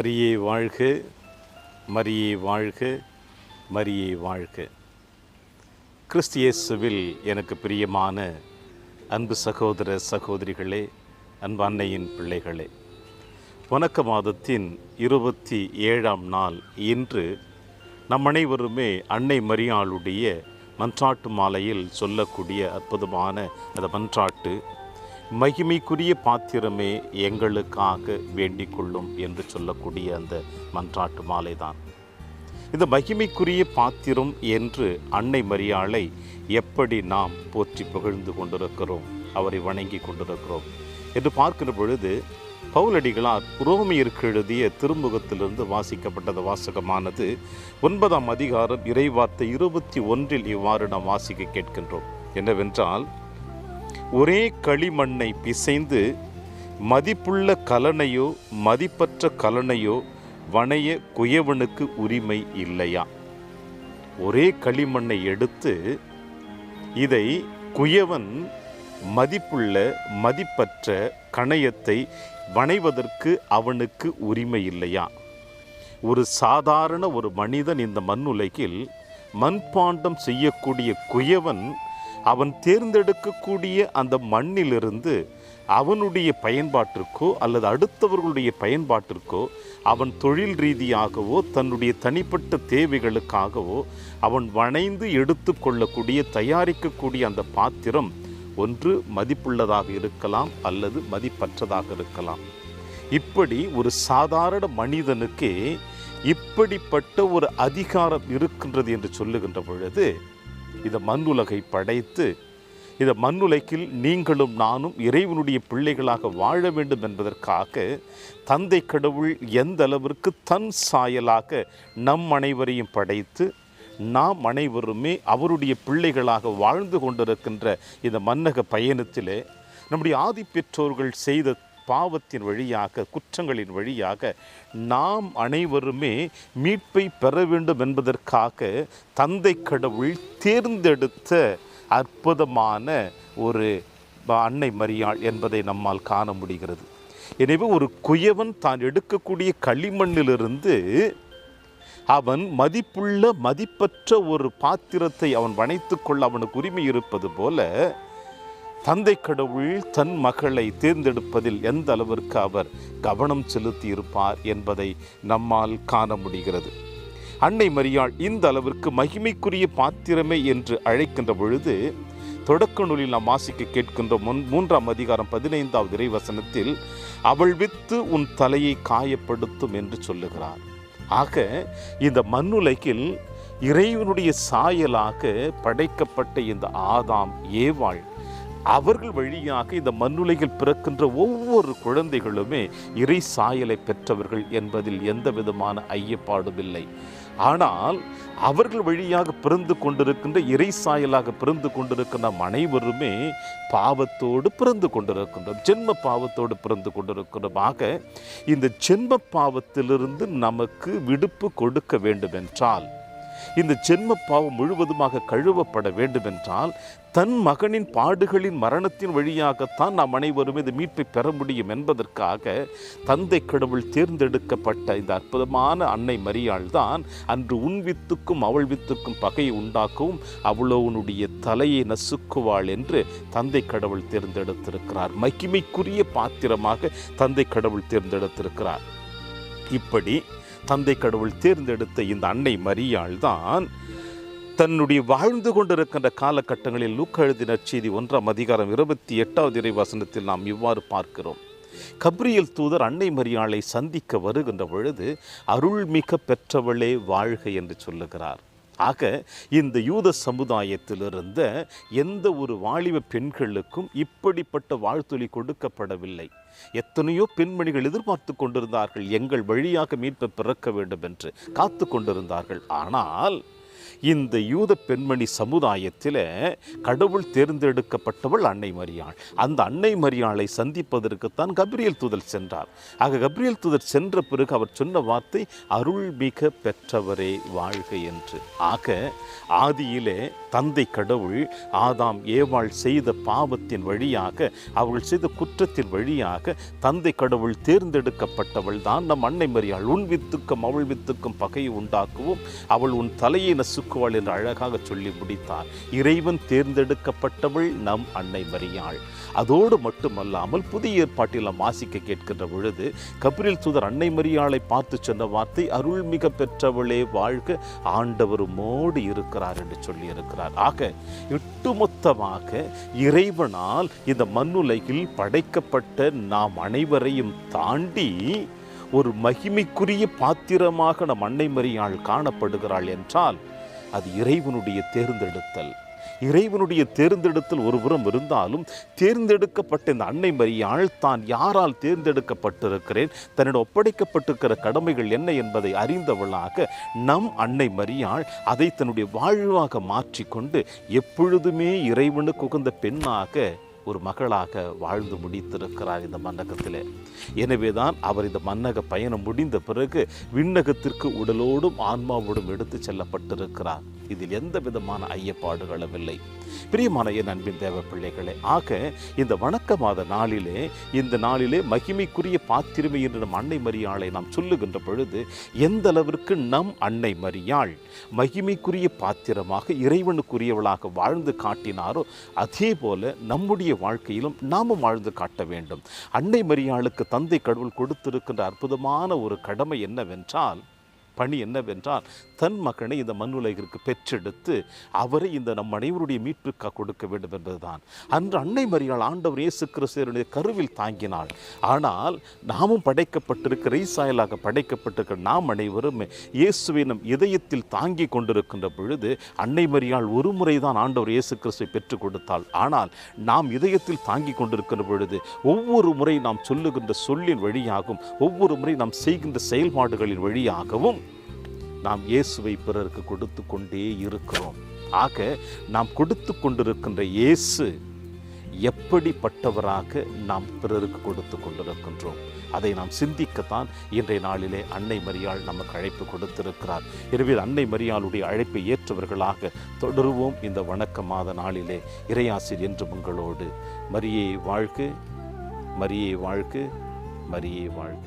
மரியே வாழ்க, மரியே வாழ்க, மரியே வாழ்க. கிறிஸ்து இயேசுவில் எனக்கு பிரியமான அன்பு சகோதர சகோதரிகளே, அன்பு அன்னையின் பிள்ளைகளே, வணக்க மாதத்தின் 27ஆம் நாள் இன்று நம் அனைவருமே அன்னை மரியாளுடைய மன்றாட்டு மாலையில் சொல்லக்கூடிய அற்புதமான அந்த மன்றாட்டு, மகிமைக்குரிய பாத்திரமே எங்களுக்காக வேண்டிக் கொள்ளும் என்று சொல்லக்கூடிய அந்த மன்றாட்டு மாலை தான். இந்த மகிமைக்குரிய பாத்திரம் என்று அன்னை மரியாளை எப்படி நாம் போற்றி புகழ்ந்து கொண்டிருக்கிறோம், அவரை வணங்கி கொண்டிருக்கிறோம் என்று பார்க்கிற பொழுது, பவுலடிகளார் ரோமியருக்கு எழுதிய திருமுகத்திலிருந்து வாசிக்கப்பட்டது வாசகமானது 9ஆம் அதிகாரம் இறைவார்த்தை 21 இவ்வாறு நாம் வாசிக்க கேட்கின்றோம். என்னவென்றால், ஒரே களிமண்ணை பிசைந்து மதிப்புள்ள கலனையோ மதிப்பற்ற கலனையோ வணைய குயவனுக்கு உரிமை இல்லையா? ஒரே களிமண்ணை எடுத்து இதை குயவன் மதிப்புள்ள மதிப்பற்ற கணையத்தை வணைவதற்கு அவனுக்கு உரிமை இல்லையா? ஒரு சாதாரண ஒரு மனிதன் இந்த மண்ணுலகில் மண்பாண்டம் செய்யக்கூடிய குயவன் அவன் தேர்ந்தெடுக்கக்கூடிய அந்த மண்ணிலிருந்து அவனுடைய பயன்பாட்டிற்கோ அல்லது அடுத்தவர்களுடைய பயன்பாட்டிற்கோ அவன் தொழில் ரீதியாகவோ தன்னுடைய தனிப்பட்ட தேவைகளுக்காகவோ அவன் வணைந்து எடுத்து கொள்ளக்கூடிய தயாரிக்கக்கூடிய அந்த பாத்திரம் ஒன்று மதிப்புள்ளதாக இருக்கலாம் அல்லது மதிப்பற்றதாக இருக்கலாம். இப்படி ஒரு சாதாரண மனிதனுக்கே இப்படிப்பட்ட ஒரு அதிகாரம் இருக்கின்றது என்று சொல்லுகின்ற பொழுது, இந்த மண்ணுலகை படைத்து இந்த மண்ணுலகில் நீங்களும் நானும் இறைவனுடைய பிள்ளைகளாக வாழ வேண்டும் என்பதற்காக தந்தை கடவுள் எந்த அளவிற்கு தன் சாயலாக நம் அனைவரையும் படைத்து நாம் அனைவருமே அவருடைய பிள்ளைகளாக வாழ்ந்து கொண்டிருக்கின்ற இந்த மன்னக பயணத்திலே நம்முடைய ஆதி பெற்றோர்கள் செய்த பாவத்தின் வழியாக, குற்றங்களின் வழியாக நாம் அனைவருமே மீட்பை பெற வேண்டும் என்பதற்காக தந்தை கடவுள் தேர்ந்தெடுத்த அற்புதமான ஒரு அன்னை மரியாள் என்பதை நம்மால் காண முடிகிறது. எனவே ஒரு குயவன் தான் எடுக்கக்கூடிய களிமண்ணிலிருந்து அவன் மதிப்புள்ள மதிப்பற்ற ஒரு பாத்திரத்தை அவன் வணைத்து கொள்ள அவனுக்கு உரிமை இருப்பது போல, தந்தை கடவுள் தன் மகளை தேர்ந்தெடுப்பதில் எந்த அளவிற்கு அவர் கவனம் செலுத்தி இருப்பார் என்பதை நம்மால் காண முடிகிறது. அன்னை மரியாள் இந்த அளவிற்கு மகிமைக்குரிய பாத்திரமே என்று அழைக்கின்ற பொழுது, தொடக்க நூலில் நாம் வாசிக்க கேட்கின்ற 3ஆம் அதிகாரம் 15வது இறைவசனத்தில், அவள் வித்து உன் தலையை காயப்படுத்தும் என்று சொல்லுகிறார். ஆக இந்த மண்ணுலகில் இறைவனுடைய சாயலாக படைக்கப்பட்ட இந்த ஆதாம் ஏவாள் அவர்கள் வழியாக இந்த மண்ணுலகில் பிறக்கின்ற ஒவ்வொரு குழந்தைகளுமே இறை சாயலை பெற்றவர்கள் என்பதில் எந்த விதமான ஐயப்பாடும் இல்லை. ஆனால் அவர்கள் வழியாக பிறந்து கொண்டிருக்கின்ற இறை சாயலாக பிறந்து கொண்டிருக்கின்ற அனைவருமே பாவத்தோடு பிறந்து கொண்டிருக்கின்றோம், ஜென்ம பாவத்தோடு பிறந்து கொண்டிருக்கிறோம். ஆக இந்த ஜென்ம பாவத்திலிருந்து நமக்கு விடுப்பு கொடுக்க வேண்டும் என்றால், இந்த ஜென்ம பாவம் முழுவதுமாக கழுவப்பட வேண்டும் என்றால், தன் மகனின் பாடுகளின் மரணத்தின் வழியாகத்தான் நாம் அனைவரும் இந்த மீட்பை பெற முடியும் என்பதற்காக தந்தை கடவுள் தேர்ந்தெடுக்கப்பட்ட இந்த அற்புதமான அன்னை மரியாள் தான் அன்று உன் வித்துக்கும் அவள் வித்துக்கும் பகையை உண்டாக்கவும் அவளவனுடைய தலையை நசுக்குவாள் என்று தந்தை கடவுள் தேர்ந்தெடுத்திருக்கிறார். மகிமைக்குரிய பாத்திரமாக தந்தை கடவுள் தேர்ந்தெடுத்திருக்கிறார். இப்படி தந்தை கடவுள் தேர்ந்தெடுத்த இந்த அன்னை மரியாள் தான் தன்னுடைய வாழ்ந்து கொண்டிருக்கின்ற காலகட்டங்களில் லூக்கா எழுதின நற்செய்தி 1ஆம் அதிகாரம் 28வது இறைவசனத்தில் நாம் இவ்வாறு பார்க்கிறோம். கப்ரியேல் தூதர் அன்னை மரியாளை சந்திக்க வருகின்ற பொழுது, அருள்மிக பெற்றவளே வாழ்க என்று சொல்லுகிறார். ஆக இந்த யூத சமுதாயத்திலிருந்த எந்த ஒரு வாலிப பெண்களுக்கும் இப்படிப்பட்ட வாழ்த்துளி கொடுக்கப்படவில்லை. எத்தனையோ பெண்மணிகள் எதிர்பார்த்து கொண்டிருந்தார்கள், எங்கள் வழியாக மீட்பை பிறக்க வேண்டும் என்று காத்து கொண்டிருந்தார்கள். ஆனால் இந்த யூத பெண்மணி சமுதாயத்தில் கடவுள் தேர்ந்தெடுக்கப்பட்டவள் அன்னை மரியாள். அந்த அன்னை மரியாளை சந்திப்பதற்குத்தான் கபிரியேல் தூதர் சென்றார். ஆக கபிரியேல் தூதர் சென்ற பிறகு அவர் சொன்ன வார்த்தை அருள்மிக பெற்றவரே வாழ்க என்று. ஆக ஆதியிலே தந்தை கடவுள் ஆதாம் ஏவாள் செய்த பாவத்தின் வழியாக, அவர்கள் செய்த குற்றத்தின் வழியாக தந்தை கடவுள் தேர்ந்தெடுக்கப்பட்டவள் தான் நம் அன்னை மரியாள். உன் வித்துக்கும் அவள் வித்துக்கும் பகையை உண்டாக்குவோம், அவள் உன் தலையை நசுக்குவாள் என்று அழகாக சொல்லி முடித்தார். இறைவன் தேர்ந்தெடுக்கப்பட்டவள் நம் அன்னை மரியாள். அதோடு மட்டுமல்லாமல் புதிய ஏற்பாட்டில் நாம் வாசிக்க கேட்கின்ற பொழுது கபிரியேல் தூதர் அன்னை மரியாளை பார்த்து சொன்ன வார்த்தை அருள்மிக பெற்றவளே வாழ்க, ஆண்டவர் உம்மோடு இருக்கிறார் என்று சொல்லி இருக்கிறார். ஆக ஒட்டுமொத்தமாக இறைவனால் இந்த மண்ணுலகில் படைக்கப்பட்ட நாம் அனைவரையும் தாண்டி ஒரு மகிமைக்குரிய பாத்திரமாக நம் அன்னை மரியாள் காணப்படுகிறாள் என்றால் அது இறைவனுடைய தேர்ந்தெடுத்தல். இறைவனுடைய தேர்ந்தெடுத்தல் ஒருபுறம் இருந்தாலும் தேர்ந்தெடுக்கப்பட்ட இந்த அன்னை மரியாள் தான் யாரால் தேர்ந்தெடுக்கப்பட்டிருக்கிறேன், தன்னிடம் ஒப்படைக்கப்பட்டிருக்கிற கடமைகள் என்ன என்பதை அறிந்தவளாக நம் அன்னை மரியாள் அதை தன்னுடைய வாழ்வாக மாற்றிக்கொண்டு எப்பொழுதுமே இறைவனுக்கு உகந்த பெண்ணாக ஒரு மகளாக வாழ்ந்து முடித்திருக்கிறார் இந்த மன்னகத்தில். எனவேதான் அவர் இந்த மன்னக பயணம் முடிந்த பிறகு விண்ணகத்திற்கு உடலோடும் ஆன்மாவோடும் எடுத்து செல்லப்பட்டிருக்கிறார். இதில் எந்த விதமான ஐயப்பாடுகளும் இல்லை. பிரியமான என் அன்பின் தேவ பிள்ளைகளே, ஆக இந்த வணக்க மாத நாளிலே, இந்த நாளிலே மகிமைக்குரிய பாத்திரமை என்று நம் அன்னை மரியாளை நாம் சொல்லுகின்ற பொழுது எந்த அளவிற்கு நம் அன்னை மரியாள் மகிமைக்குரிய பாத்திரமாக இறைவனுக்குரியவளாக வாழ்ந்து காட்டினாரோ அதே போல நம்முடைய வாழ்க்கையிலும் நாமும் வாழ்ந்து காட்ட வேண்டும். அன்னை மரியாளுக்கு தந்தை கடவுள் கொடுத்திருக்கின்ற அற்புதமான ஒரு கடமை என்னவென்றால், பணி என்னவென்றால், தன் மகனை இந்த மண்ணுலகிற்கு பெற்றெடுத்து அவரை இந்த நம் அனைவருடைய மீட்புக்காக கொடுக்க வேண்டும் என்பதுதான். அன்று அன்னை மரியாள் ஆண்டவர் இயேசு கிறிஸ்துவினுடைய கருவில் தாங்கினாள். ஆனால் நாமும் படைக்கப்பட்டிருக்கிற ஈசாயலாக படைக்கப்பட்டிருக்கிற நாம் அனைவரும் இயேசுவை நம் இதயத்தில் தாங்கி கொண்டிருக்கின்ற பொழுது அன்னை மரியாள் ஒரு முறை தான் ஆண்டவர் இயேசு கிறிஸ்துவை பெற்றுக் கொடுத்தாள். ஆனால் நாம் இதயத்தில் தாங்கி கொண்டிருக்கின்ற பொழுது ஒவ்வொரு முறை நாம் சொல்லுகின்ற சொல்லின் வழியாகவும் ஒவ்வொரு முறை நாம் செய்கின்ற செயல்பாடுகளின் வழியாகவும் நாம் இயேசுவை பிறருக்கு கொடுத்து கொண்டே இருக்கிறோம். ஆக நாம் கொடுத்து கொண்டிருக்கின்ற இயேசு எப்படிப்பட்டவராக நாம் பிறருக்கு கொடுத்து கொண்டிருக்கின்றோம், அதை நாம் சிந்திக்கத்தான் இன்றைய நாளிலே அன்னை மரியாள் நமக்கு அழைப்பு கொடுத்திருக்கிறார். எனவே அன்னை மரியாளுடைய அழைப்பை ஏற்றவர்களாக தொடருவோம். இந்த வணக்க மாத நாளிலே இறையாசிர் என்று உங்களோடு. மரியே வாழ்க, மரியே வாழ்க, மரியே வாழ்க.